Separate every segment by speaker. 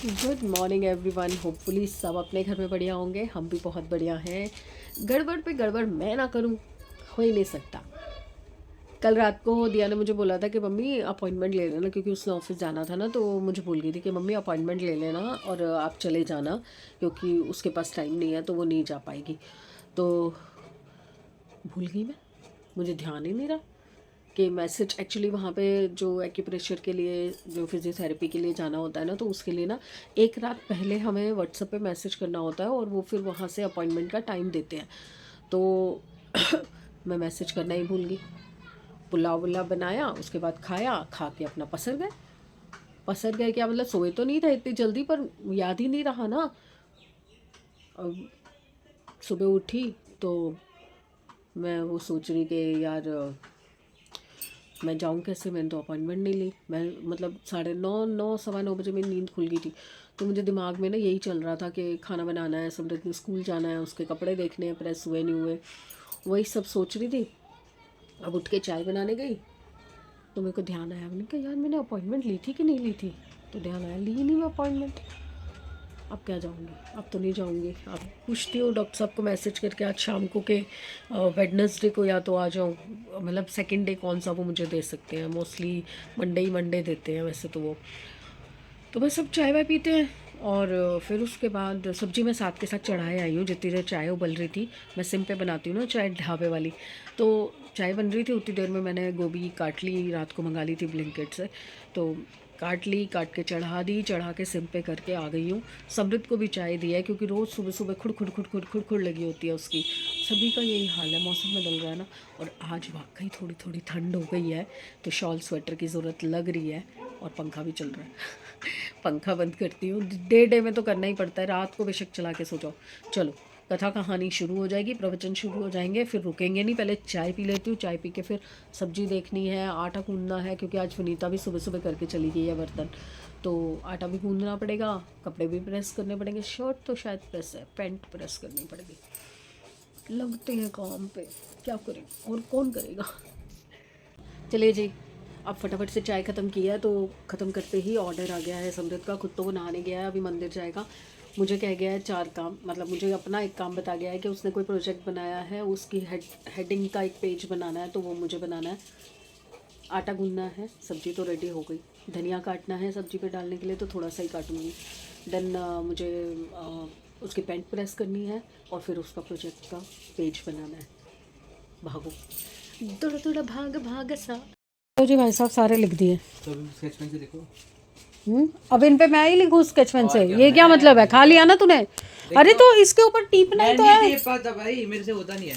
Speaker 1: Good morning everyone. Hopefully सब अपने घर में बढ़िया होंगे, हम भी बहुत बढ़िया हैं। गड़बड़ पे गड़बड़ मैं ना करूं, हो ही नहीं सकता। कल रात को दिया ने मुझे बोला था कि मम्मी अपॉइंटमेंट ले लेना, क्योंकि उसने ऑफिस जाना था ना, तो मुझे बोल गई थी कि मम्मी अपॉइंटमेंट ले लेना और आप चले जाना, क्योंकि उसके पास टाइम नहीं है तो वो नहीं जा पाएगी। तो भूल गई मैं, मुझे ध्यान ही नहीं रहा कि मैसेज एक्चुअली वहाँ पे जो एक्यूप्रेशर के लिए, जो फिजियोथेरेपी के लिए जाना होता है ना, तो उसके लिए ना एक रात पहले हमें व्हाट्सएप पे मैसेज करना होता है और वो फिर वहाँ से अपॉइंटमेंट का टाइम देते हैं। तो मैं मैसेज करना ही भूल गई। पुलाव वुलाव बनाया, उसके बाद खाया, खा के अपना पसर गए क्या मतलब, सोए तो नहीं थे इतनी जल्दी, पर याद ही नहीं रहा ना। अब सुबह उठी तो मैं वो सोच रही कि यार मैं जाऊँ कैसे, मैंने तो अपॉइंटमेंट नहीं ली। मैं मतलब 9:30 9:15 बजे मेरी नींद खुल गई थी। तो मुझे दिमाग में ना यही चल रहा था कि खाना बनाना है, समृद्ध ने स्कूल जाना है, उसके कपड़े देखने हैं, प्रेस हुए नहीं हुए, वही सब सोच रही थी। अब उठ के चाय बनाने गई तो मेरे को ध्यान आया, मैंने कहा यार मैंने अपॉइंटमेंट ली थी कि नहीं ली थी। तो ध्यान आया, ली ही नहीं मैं अपॉइंटमेंट। अब क्या जाऊँगी, अब तो नहीं जाऊँगी। अब पूछती हूँ डॉक्टर साहब को मैसेज करके आज शाम को के वेडनेसडे को या तो आ जाऊँ, मतलब सेकंड डे कौन सा वो मुझे दे सकते हैं। मोस्टली मंडे देते हैं वैसे तो वो। तो बस अब चाय वाय पीते हैं और फिर उसके बाद सब्जी मैं साथ के साथ चढ़ाए आई हूँ। जितनी देर चाय उबल रही थी, मैं सिम पे बनाती हूँ ना चाय ढाबे वाली, तो चाय बन रही थी उतनी देर में मैंने गोभी काट ली, रात को मंगा ली थी ब्लिंकिट से। तो काट ली, काट के चढ़ा दी, चढ़ा के सिम पे करके आ गई हूँ। समृद्ध को भी चाय दी है, क्योंकि रोज़ सुबह सुबह खुड़ लगी होती है उसकी। सभी का यही हाल है, मौसम बदल रहा है ना। और आज वाकई थोड़ी थोड़ी ठंड हो गई है, तो शॉल स्वेटर की ज़रूरत लग रही है और पंखा भी चल रहा है। पंखा बंद करती हूँ, डे में तो करना ही पड़ता है, रात को बेशक चला के सो जाओ। चलो कथा कहानी शुरू हो जाएगी, प्रवचन शुरू हो जाएंगे, फिर रुकेंगे नहीं। पहले चाय पी लेती हूँ, चाय पी के फिर सब्जी देखनी है, आटा गूंदना है, क्योंकि आज वनीता भी सुबह सुबह करके चली गई है बर्तन, तो आटा भी गूंदना पड़ेगा, कपड़े भी प्रेस करने पड़ेंगे। शर्ट तो शायद प्रेस है, पैंट प्रेस करनी पड़ेगी। लगते हैं काम पे, क्या करें और कौन करेगा। चलिए जी, अब फटाफट से चाय ख़त्म किया है, तो ख़त्म करते ही ऑर्डर आ गया है समृद्ध का। खुद तो वो नहाने गया है, अभी मंदिर जाएगा। मुझे कह गया है 4 काम, मतलब मुझे अपना एक काम बता गया है कि उसने कोई प्रोजेक्ट बनाया है, उसकी हेडिंग का एक पेज बनाना है, तो वो मुझे बनाना है। आटा गूंदना है, सब्ज़ी तो रेडी हो गई, धनिया काटना है सब्ज़ी पे डालने के लिए, तो थोड़ा सा ही काटूँगी। देन मुझे उसकी पेंट प्रेस करनी है और फिर उसका प्रोजेक्ट का पेज बनाना है। भागो, थोड़ा थोड़ा भाग भाग सा। तो जी भाई साहब सारे लिख दिए।
Speaker 2: तो अभी स्केच पेन से लिखो।
Speaker 1: अब इन पे मैं ही लिखूँ स्केच पेन से,
Speaker 2: क्या
Speaker 1: ये क्या मतलब है, खा लिया ना तूने। अरे तो इसके ऊपर टीपना ही तो है
Speaker 2: ये पाता भाई, मेरे से होता नहीं है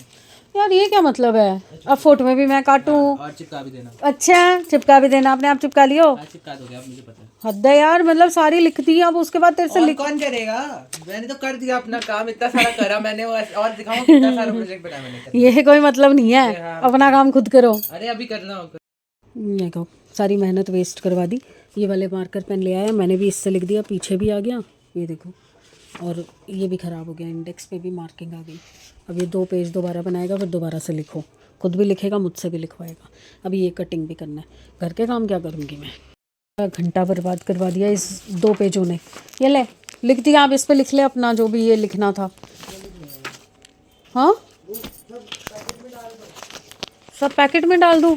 Speaker 1: यार, ये क्या मतलब है। अब फोटो में भी मैं काटूँ।
Speaker 2: और चिपका भी देना।
Speaker 1: अच्छा, चिपका भी देना, अपने आप चिपका लियो।
Speaker 2: चिपका दोगे आप, मुझे पता है।
Speaker 1: हद है यार, मतलब सारी लिख दी, अब उसके बाद तेरे से
Speaker 2: और
Speaker 1: लिख।
Speaker 2: कौन करेगा, मैंने तो कर दिया अपना काम, इतना सारा करा मैंने। और दिखाऊं कितना सारा प्रोजेक्ट बनाया मैंने।
Speaker 1: ये कोई मतलब नहीं है,
Speaker 2: हाँ।
Speaker 1: अपना काम खुद करो।
Speaker 2: अरे अभी करना होगा।
Speaker 1: देखो सारी मेहनत वेस्ट करवा दी। ये वाले मार्कर पेन ले आया, मैंने भी इससे लिख दिया, पीछे भी आ गया, ये देखो। और ये भी ख़राब हो गया, इंडेक्स पे भी मार्किंग आ गई। अब ये 2 पेज दोबारा बनाएगा, फिर दोबारा से लिखो, खुद भी लिखेगा, मुझसे भी लिखवाएगा। अभी ये कटिंग भी करना है, घर के काम क्या करूँगी मैं। घंटा बर्बाद करवा दिया इस 2 पेजों ने। ये ले, लिख दिया, आप इस पे लिख ले अपना जो भी ये लिखना था। हाँ, सब पैकेट में डाल दूँ।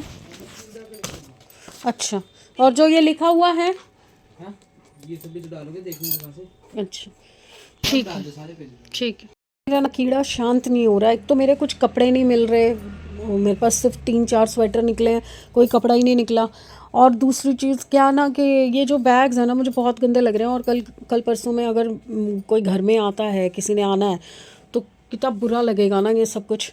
Speaker 1: अच्छा, और जो ये लिखा हुआ है,
Speaker 2: हाँ, ये सब भी तो डालोगे, देखूंगा कहाँ से।
Speaker 1: अच्छा ठीक है,
Speaker 2: सारे पेज
Speaker 1: ठीक है। मेरा ना कीड़ा शांत नहीं हो रहा है। एक तो मेरे कुछ कपड़े नहीं मिल रहे, मेरे पास सिर्फ 3-4 स्वेटर निकले हैं, कोई कपड़ा ही नहीं निकला। और दूसरी चीज़ क्या ना कि ये जो बैग्स हैं ना, मुझे बहुत गंदे लग रहे हैं। और कल परसों में अगर कोई घर में आता है, किसी ने आना है, तो कितना बुरा लगेगा ना ये सब कुछ।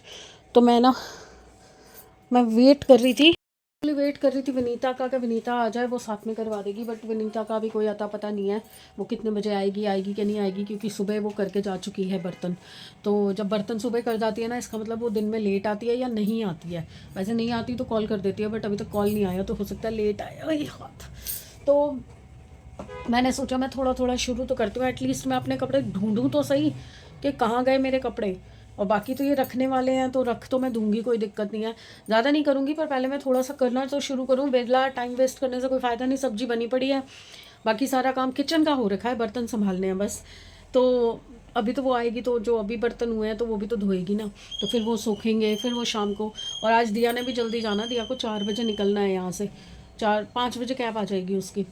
Speaker 1: तो मैं वेट कर रही थी विनीता का, कि विनीता आ जाए, वो साथ में करवा देगी। बट विनीता का भी कोई अता पता नहीं है, वो कितने बजे आएगी कि नहीं आएगी, क्योंकि सुबह वो करके जा चुकी है बर्तन। तो जब बर्तन सुबह कर जाती है ना, इसका मतलब वो दिन में लेट आती है या नहीं आती है। वैसे नहीं आती तो कॉल कर देती है, बट अभी तक कॉल नहीं आया, तो हो सकता है लेट आया। वही हाथ। तो मैंने सोचा मैं थोड़ा थोड़ा शुरू तो करती हूँ, एटलीस्ट मैं अपने कपड़े ढूंढूँ तो सही कि कहाँ गए मेरे कपड़े। और बाकी तो ये रखने वाले हैं, तो रख तो मैं दूंगी, कोई दिक्कत नहीं है, ज़्यादा नहीं करूँगी, पर पहले मैं थोड़ा सा करना तो शुरू करूँ। बेला टाइम वेस्ट करने से कोई फ़ायदा नहीं, सब्जी बनी पड़ी है, बाकी सारा काम किचन का हो रखा है, बर्तन संभालने हैं बस। तो अभी तो वो आएगी तो जो अभी बर्तन हुए हैं तो वो भी तो धोएगी ना, तो फिर वो सूखेंगे, फिर वो शाम को। और आज दिया ने भी जल्दी जाना, दिया को 4 बजे निकलना है यहाँ से, 4-5 बजे कैब आ जाएगी उसकी,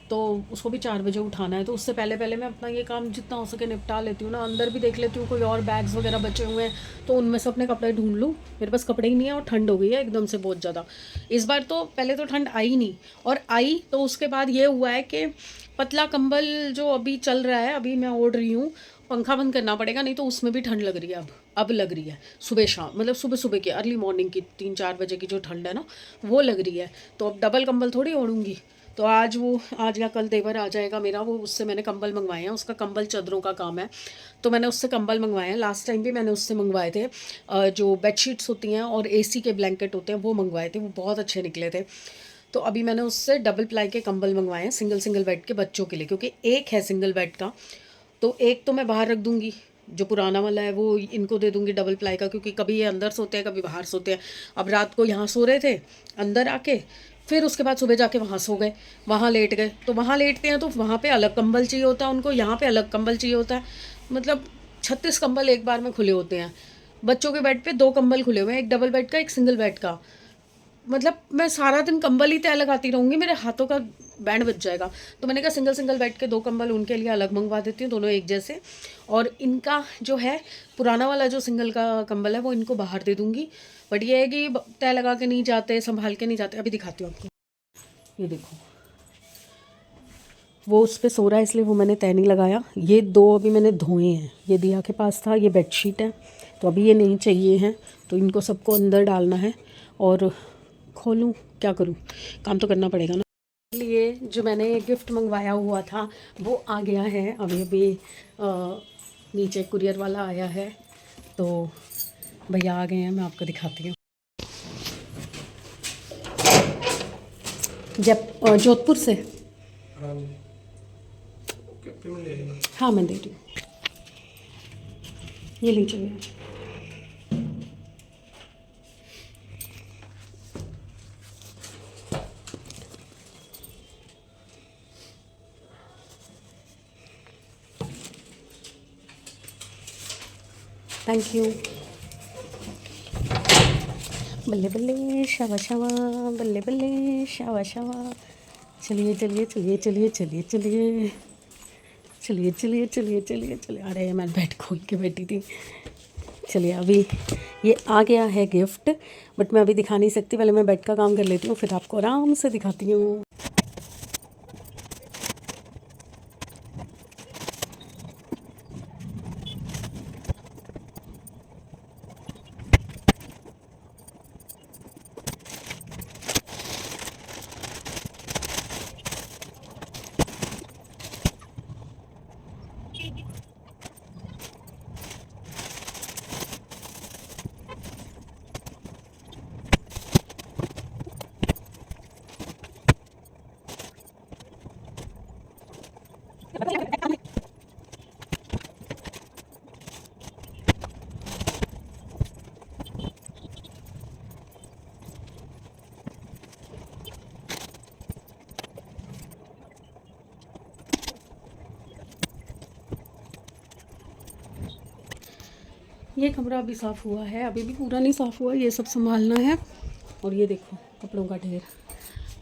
Speaker 1: तो उसको भी 4 बजे उठाना है। तो उससे पहले पहले मैं अपना ये काम जितना हो सके निपटा लेती हूँ ना। अंदर भी देख लेती हूँ कोई और बैग्स वगैरह बचे हुए हैं तो उनमें से अपने कपड़े ढूंढ लूँ। मेरे पास कपड़े ही नहीं है और ठंड हो गई है एकदम से बहुत ज़्यादा इस बार। तो पहले तो ठंड आई नहीं, और आई तो उसके बाद ये हुआ है कि पतला कंबल जो अभी चल रहा है, अभी मैं ओढ़ रही हूँ, पंखा बंद करना पड़ेगा नहीं तो उसमें भी ठंड लग रही है। अब लग रही है सुबह शाम, मतलब सुबह सुबह की अर्ली मॉर्निंग की 3-4 बजे की जो ठंड है ना वो लग रही है। तो अब डबल कंबल थोड़ी ओढ़ूंगी। तो आज या कल देवर आ जाएगा मेरा, वो उससे मैंने कंबल मंगवाए हैं, उसका कंबल चादरों का काम है, तो मैंने उससे कंबल मंगवाए हैं। लास्ट टाइम भी मैंने उससे मंगवाए थे जो बेडशीट्स होती हैं और AC के ब्लैंकेट होते हैं वो मंगवाए थे, वो बहुत अच्छे निकले थे। तो अभी मैंने उससे डबल प्लाई के कंबल मंगवाए हैं सिंगल बेड के बच्चों के लिए, क्योंकि एक है सिंगल बेड का, तो एक तो मैं बाहर रख दूंगी, जो पुराना वाला है वो इनको दे दूंगी डबल प्लाई का, क्योंकि कभी ये अंदर सोते हैं कभी बाहर सोते हैं। अब रात को यहाँ सो रहे थे अंदर आके, फिर उसके बाद सुबह जाके वहाँ सो गए, वहाँ लेट गए। तो वहाँ लेटते हैं तो वहाँ पे अलग कंबल चाहिए होता है उनको, यहाँ पे अलग कंबल चाहिए होता है। मतलब 36 कंबल एक बार में खुले होते हैं। बच्चों के बेड पे 2 कंबल खुले हुए हैं, एक डबल बेड का एक सिंगल बेड का। मतलब मैं सारा दिन कंबल ही तय लगाती रहूँगी, मेरे हाथों का बैंड बच जाएगा। तो मैंने कहा सिंगल बेड के 2 कंबल उनके लिए अलग मंगवा देती हूँ, दोनों एक जैसे। और इनका जो है पुराना वाला जो सिंगल का कंबल है वो इनको बाहर दे दूँगी। बट ये है कि तय लगा के नहीं जाते, संभाल के नहीं जाते। अभी दिखाती हूँ आपको, ये देखो वो उस पर सो रहा है इसलिए वो मैंने तय नहीं लगाया। ये 2 अभी मैंने धोए हैं, ये दिया के पास था, ये बेडशीट है, तो अभी ये नहीं चाहिए हैं, तो इनको सबको अंदर डालना है। और खोलूँ क्या करूँ, काम तो करना पड़ेगा ना। इसलिए जो मैंने गिफ्ट मंगवाया हुआ था वो आ गया है, अभी नीचे कुरियर वाला आया है, तो भैया आ गए हैं, मैं आपको दिखाती हूँ। जोधपुर से। हाँ मैं दे रही हूँ, ये लीजिए भैया। Thank you. बल्ले बल्ले शावा शावा, बल्ले बल्ले शावा शावा। चलिए चलिए चलिए चलिए चलिए चलिए चलिए चलिए चलिए चलिए चलिए। अरे मैं बेड खोल के बैठी थी। चलिए अभी ये आ गया है गिफ्ट, बट मैं अभी दिखा नहीं सकती, पहले मैं बेड का काम कर लेती हूँ, फिर आपको आराम से दिखाती हूँ। ये कमरा अभी साफ़ हुआ है, अभी भी पूरा नहीं साफ़ हुआ, ये सब संभालना है। और ये देखो कपड़ों का ढेर,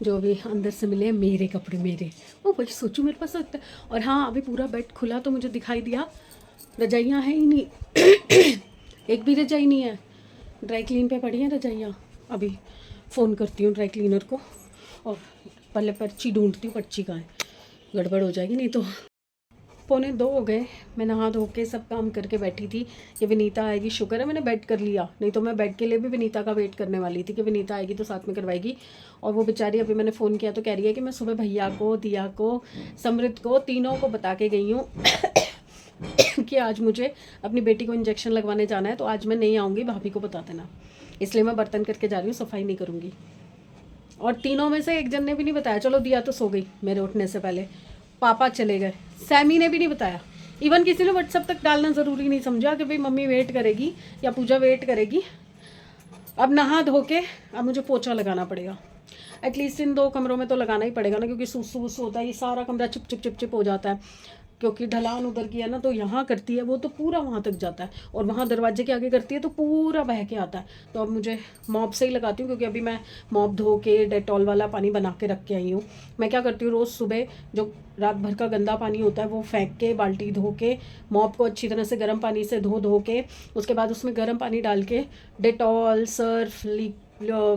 Speaker 1: जो अभी अंदर से मिले हैं, मेरे कपड़े मेरे। ओ भाई सोचो मेरे पास लगता है। और हाँ अभी पूरा बेड खुला तो मुझे दिखाई दिया रजाइयाँ हैं ही नहीं एक भी रजाई नहीं है, ड्राई क्लीन पे पड़ी हैं रजाइयाँ। अभी फ़ोन करती हूँ ड्राई क्लीनर को और पहले पर्ची ढूंढती हूँ, पर्ची कहाँ है, गड़बड़ हो जाएगी नहीं तो। 1:45 हो गए, मैं नहा धो के सब काम करके बैठी थी। ये विनीता आएगी, शुक्र है मैंने बेड कर लिया, नहीं तो मैं बेड के लिए भी विनीता का वेट करने वाली थी कि विनीता आएगी तो साथ में करवाएगी। और वो बेचारी अभी मैंने फ़ोन किया तो कह रही है कि मैं सुबह भैया को, दिया को, समृत को, तीनों को बता के गई हूँ कि आज मुझे अपनी बेटी को इंजेक्शन लगवाने जाना है, तो आज मैं नहीं आऊँगी, भाभी को बता देना। इसलिए मैं बर्तन करके जा रही हूँ, सफाई नहीं करूँगी। और तीनों में से एक जन ने भी नहीं बताया। चलो दिया तो सो गई मेरे उठने से पहले, पापा चले गए, सैमी ने भी नहीं बताया। इवन किसी ने व्हाट्सएप तक डालना ज़रूरी नहीं समझा कि भाई मम्मी वेट करेगी या पूजा वेट करेगी। अब नहा धो के अब मुझे पोछा लगाना पड़ेगा। एटलीस्ट इन 2 कमरों में तो लगाना ही पड़ेगा ना, क्योंकि सुसु वुसु होता है, ये सारा कमरा चिप चिप चिप चिप हो जाता है, क्योंकि ढलान उधर की है ना, तो यहाँ करती है वो तो पूरा वहाँ तक जाता है, और वहाँ दरवाजे के आगे करती है तो पूरा बह के आता है। तो अब मुझे मॉप से ही लगाती हूँ, क्योंकि अभी मैं मॉप धो के डेटॉल वाला पानी बना के रख के आई हूँ। मैं क्या करती हूँ, रोज़ सुबह जो रात भर का गंदा पानी होता है वो फेंक के बाल्टी धो के मॉप को अच्छी तरह से गर्म पानी से धो के उसके बाद उसमें गर्म पानी डाल के डेटॉल, सर्फ,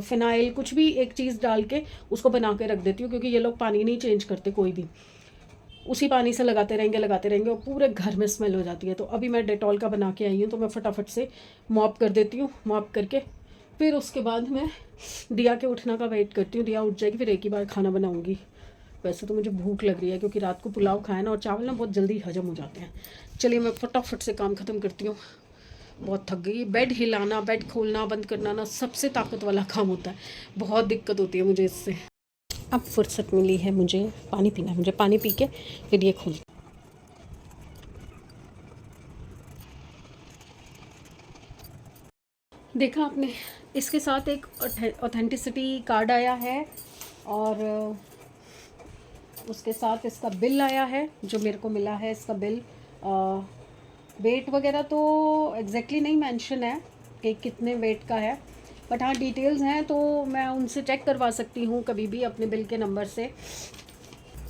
Speaker 1: फिनाइल, कुछ भी एक चीज़ डाल के उसको बना के रख देती हूँ, क्योंकि ये लोग पानी नहीं चेंज करते कोई भी, उसी पानी से लगाते रहेंगे और पूरे घर में स्मेल हो जाती है। तो अभी मैं डेटॉल का बना के आई हूँ, तो मैं फटाफट से मॉप कर देती हूँ। मॉप करके फिर उसके बाद मैं दिया के उठना का वेट करती हूँ। दिया उठ जाएगी, फिर एक ही बार खाना बनाऊँगी। वैसे तो मुझे भूख लग रही है, क्योंकि रात को पुलाव खाया ना, और चावल ना बहुत जल्दी हजम हो जाते हैं। चलिए मैं फटाफट से काम ख़त्म करती हूँ, बहुत थक गई। बेड हिलाना, बेड खोलना बंद करना ना सबसे ताकत वाला काम होता है, बहुत दिक्कत होती है मुझे इससे। अब फुर्सत मिली है, मुझे पानी पीना है, मुझे पानी पी के फिर ये खोल। देखा आपने, इसके साथ एक ऑथेंटिसिटी कार्ड आया है, और उसके साथ इसका बिल आया है जो मेरे को मिला है। इसका बिल वेट वगैरह तो एग्जैक्टली नहीं मेंशन है कि कितने वेट का है, बट हाँ डिटेल्स हैं, तो मैं उनसे चेक करवा सकती हूँ कभी भी अपने बिल के नंबर से।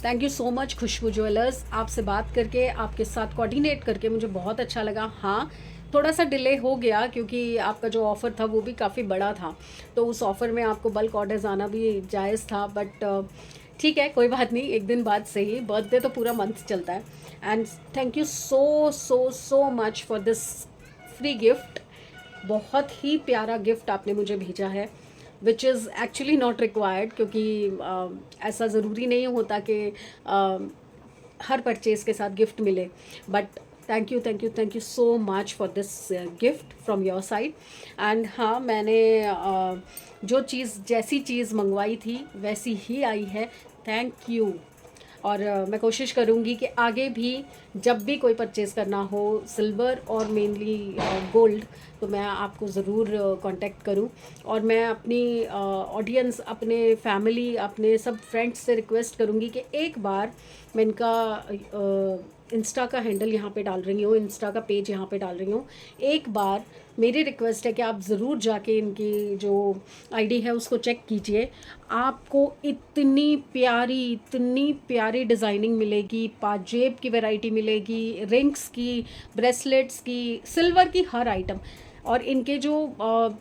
Speaker 1: Thank you so much Khushboo jewellers, आपसे बात करके, आपके साथ कोऑर्डिनेट करके मुझे बहुत अच्छा लगा। हाँ थोड़ा सा डिले हो गया, क्योंकि आपका जो ऑफ़र था वो भी काफ़ी बड़ा था, तो उस ऑफ़र में आपको बल्क ऑर्डर्स आना भी जायज़ था, बट ठीक है कोई बात नहीं, एक दिन बाद सही। बर्थडे तो पूरा मंथ चलता है। And thank you so so so much for this free gift. बहुत ही प्यारा गिफ्ट आपने मुझे भेजा है, which is actually not required, क्योंकि ऐसा ज़रूरी नहीं होता कि हर परचेज़ के साथ गिफ्ट मिले, but thank you so much for this gift from your side. And हाँ मैंने जो चीज़, जैसी चीज़ मंगवाई थी वैसी ही आई है, थैंक यू। और मैं कोशिश करूँगी कि आगे भी जब भी कोई परचेज़ करना हो, सिल्वर और मेनली गोल्ड, तो मैं आपको ज़रूर कांटेक्ट करूँ। और मैं अपनी ऑडियंस, अपने फैमिली, अपने सब फ्रेंड्स से रिक्वेस्ट करूँगी कि एक बार मैं इनका इंस्टा का हैंडल यहाँ पे डाल रही हूँ, इंस्टा का पेज यहाँ पे डाल रही हूँ, एक बार मेरी रिक्वेस्ट है कि आप ज़रूर जाके इनकी जो आईडी है उसको चेक कीजिए। आपको इतनी प्यारी डिज़ाइनिंग मिलेगी, पाजेब की वैरायटी मिलेगी, रिंग्स की, ब्रेसलेट्स की, सिल्वर की हर आइटम। और इनके जो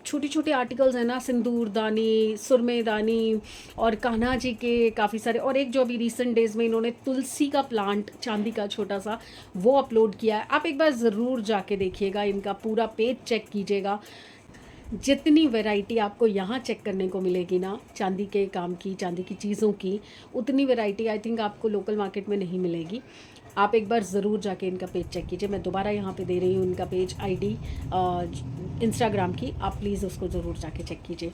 Speaker 1: छोटी छोटी आर्टिकल्स हैं ना, सिंदूरदानी, सुरमेदानी, और कान्हा जी के काफ़ी सारे, और एक जो अभी रिसेंट डेज़ में इन्होंने तुलसी का प्लांट चांदी का छोटा सा वो अपलोड किया है। आप एक बार ज़रूर जाके देखिएगा, इनका पूरा पेज चेक कीजिएगा। जितनी वैरायटी आपको यहाँ चेक करने को मिलेगी ना चांदी के काम की, चांदी की चीज़ों की, उतनी वैरायटी आई थिंक आपको लोकल मार्केट में नहीं मिलेगी। आप एक बार ज़रूर जाके इनका पेज चेक कीजिए। मैं दोबारा यहाँ पे दे रही हूँ इनका पेज आईडी इंस्टाग्राम की, आप प्लीज़ उसको ज़रूर जाके चेक कीजिए।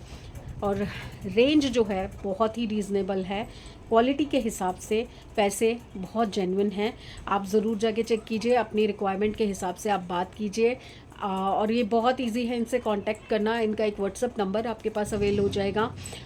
Speaker 1: और रेंज जो है बहुत ही रीज़नेबल है, क्वालिटी के हिसाब से पैसे बहुत जेन्युइन हैं। आप ज़रूर जाके चेक कीजिए, अपनी रिक्वायरमेंट के हिसाब से आप बात कीजिए। और ये बहुत इजी है इनसे कांटेक्ट करना। इनका एक व्हाट्सअप नंबर आपके पास अवेल हो जाएगा,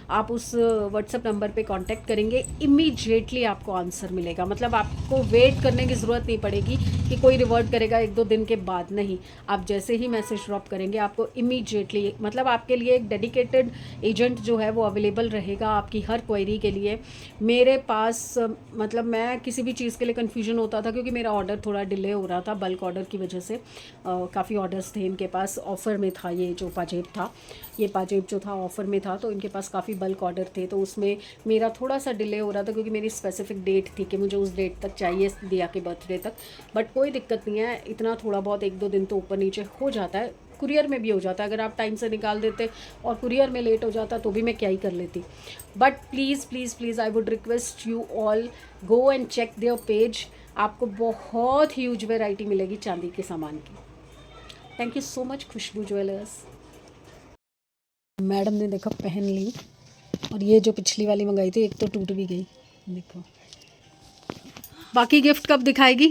Speaker 1: आप उस व्हाट्सअप नंबर पे कांटेक्ट करेंगे, इमीडिएटली आपको आंसर मिलेगा। मतलब आपको वेट करने की ज़रूरत नहीं पड़ेगी कि कोई रिवर्ट करेगा 1-2 दिन के बाद, नहीं, आप जैसे ही मैसेज ड्रॉप करेंगे आपको इमीडिएटली, मतलब आपके लिए एक डेडिकेटेड एजेंट जो है वो अवेलेबल रहेगा आपकी हर क्वेरी के लिए। मेरे पास मतलब मैं किसी भी चीज़ के लिए कन्फ्यूजन होता था, क्योंकि मेरा ऑर्डर थोड़ा डिले हो रहा था बल्क ऑर्डर की वजह से। काफ़ी ऑर्डर्स थे इनके पास, ऑफ़र में था ये जो पाजेब था, ये पाजेब जो था ऑफ़र में था, तो इनके पास काफ़ी बल्क ऑर्डर थे, तो उसमें मेरा थोड़ा सा डिले हो रहा था, क्योंकि मेरी स्पेसिफिक डेट थी कि मुझे उस डेट तक चाहिए, दिया के बर्थडे तक। बट कोई दिक्कत नहीं है, इतना थोड़ा बहुत 1-2 दिन तो ऊपर नीचे हो जाता है, कुरियर में भी हो जाता है। अगर आप टाइम से निकाल देते और कुरियर में लेट हो जाता तो भी मैं क्या ही कर लेती। But please please please I would request you all, go and check their page, आपको बहुत ह्यूज वैरायटी मिलेगी चांदी के सामान की। Thank you so much Khushboo jewellers. Madam ने देखो पहन ली, और ये जो पिछली वाली मंगाई थी एक तो टूट भी गई, देखो। बाकी गिफ्ट कब दिखाएगी?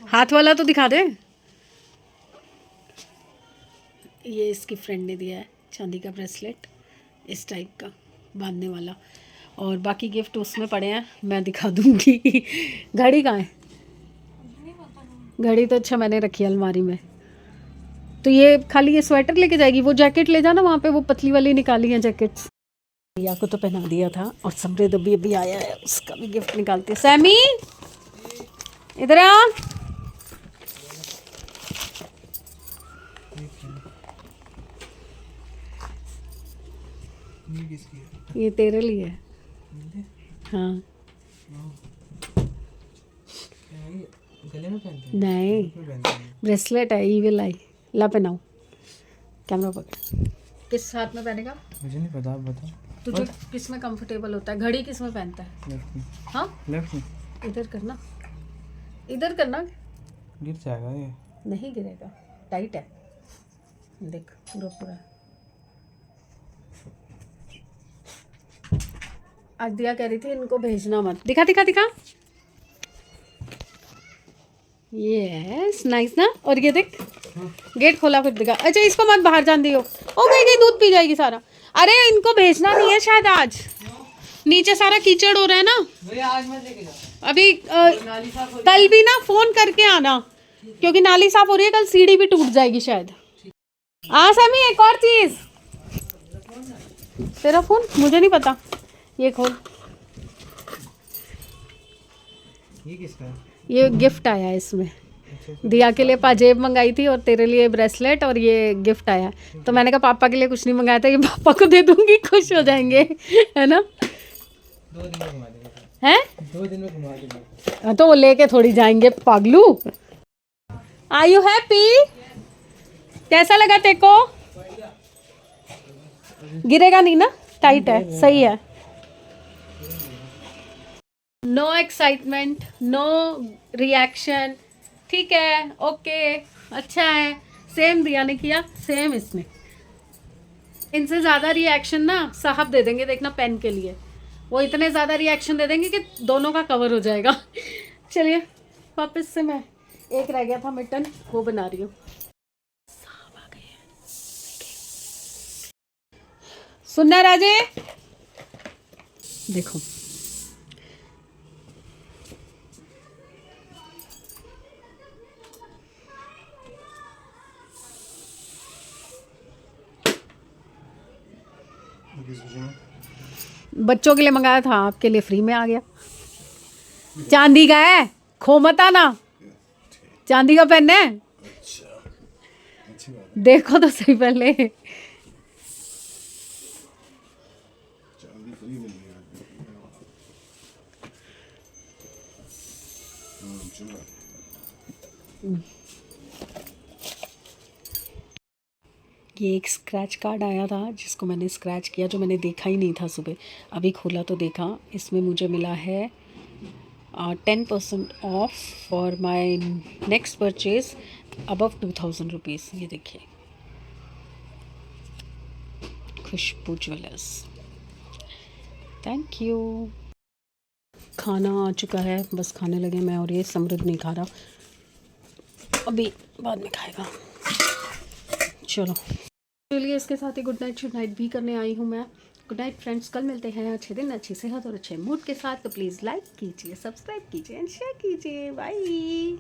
Speaker 1: हाथ वाला तो दिखा दे। ये इसकी फ्रेंड ने दिया है चांदी का ब्रेसलेट इस टाइप का। बांधने वाला, और बाकी गिफ्ट उसमें पड़े हैं, मैं दिखा दूँगी। घड़ी कहाँ है? घड़ी तो अच्छा मैंने रखी है अलमारी में। तो ये खाली ये स्वेटर लेके जाएगी, वो जैकेट ले जाना, वहाँ पे वो पतली वाली निकाली है जैकेट्स। रिया को तो पहना दिया था, और समृद्ध अभी आया है, उसका भी गिफ्ट निकालते हैं। सैमी इधर आ। ये तेरे लिए है। हाँ
Speaker 2: गले में पहनते
Speaker 1: नहीं, ब्रेसलेट है, ईविल आई। ला पहनाओ, कैमरा पकड़। किस हाथ में पहनेगा?
Speaker 2: मुझे नहीं पता, आप बताओ।
Speaker 1: तुझे किस में कंफर्टेबल होता है? घड़ी किस में पहनता है?
Speaker 2: लेफ्ट में।
Speaker 1: हाँ
Speaker 2: लेफ्ट में।
Speaker 1: इधर करना, इधर करना।
Speaker 2: गिर जाएगा ये।
Speaker 1: नहीं गिरेगा, टाइट है, देख पूरा पूरा। आज दिया कह रही थी इनको भेजना मत। दिखा दिखा दिखा। यस नाइस ना। और ये देख, गेट खोला फिर दिखा। अच्छा इसको मत बाहर जान दियो, ओ गई दूध पी जाएगी सारा। अरे इनको भेजना नहीं है शायद आज, नीचे सारा कीचड़ हो रहा है ना।
Speaker 2: आज मत लेके जाओ
Speaker 1: अभी कल भी ना फोन करके आना, क्योंकि नाली साफ हो रही है, कल सीढ़ी भी टूट जाएगी शायद। हाँ सैमी एक और चीज, तेरा फोन मुझे नहीं पता, ये खोल।
Speaker 2: ये किसका है?
Speaker 1: ये गिफ्ट आया है इसमें, दिया के लिए पाजेब मंगाई थी और तेरे लिए ब्रेसलेट, और ये गिफ्ट आया। तो मैंने कहा पापा के लिए कुछ नहीं मंगाया था, ये पापा को दे दूंगी, खुश हो जाएंगे, है ना।
Speaker 2: 2 दिन में घुमा देंगे।
Speaker 1: हैं?
Speaker 2: 2 दिन में घुमा देंगे।
Speaker 1: तो वो लेके थोड़ी जाएंगे पागलू। Are you happy? कैसा लगा तेरे को? गिरेगा नहीं ना, टाइट है, सही है। नो एक्साइटमेंट, नो रिएक्शन, ठीक है, ओके, अच्छा है। सेम दिया ने किया, सेम इसने। इनसे ज़्यादा रिएक्शन ना साहब दे देंगे, देखना पेन के लिए, वो इतने ज़्यादा रिएक्शन दे देंगे कि दोनों का कवर हो जाएगा। चलिए वापस से, मैं एक रह गया था मिटन, वो बना रही हूँ। साहब आ गए हैं, सुनना राजे, देखो बच्चों के लिए मंगाया था, आपके लिए फ्री में आ गया। चांदी का है, खो मत आना, चांदी का पेन है। देखो तो सही पहले। ये एक स्क्रैच कार्ड आया था जिसको मैंने स्क्रैच किया, जो मैंने देखा ही नहीं था सुबह, अभी खोला तो देखा। इसमें मुझे मिला है 10% of for my next purchase above 2000 rupees. ये देखिए, खुशबू ज्वेलर्स, थैंक यू। खाना आ चुका है, बस खाने लगे मैं और ये। समृद्ध नहीं खा रहा, अभी बाद में खाएगा। चलो चलिए, इसके साथ ही गुड नाइट भी करने आई हूँ मैं। गुड नाइट फ्रेंड्स, कल मिलते हैं अच्छे दिन, अच्छी सेहत और अच्छे मूड के साथ। तो प्लीज़ लाइक कीजिए, सब्सक्राइब कीजिए एंड शेयर कीजिए। बाय।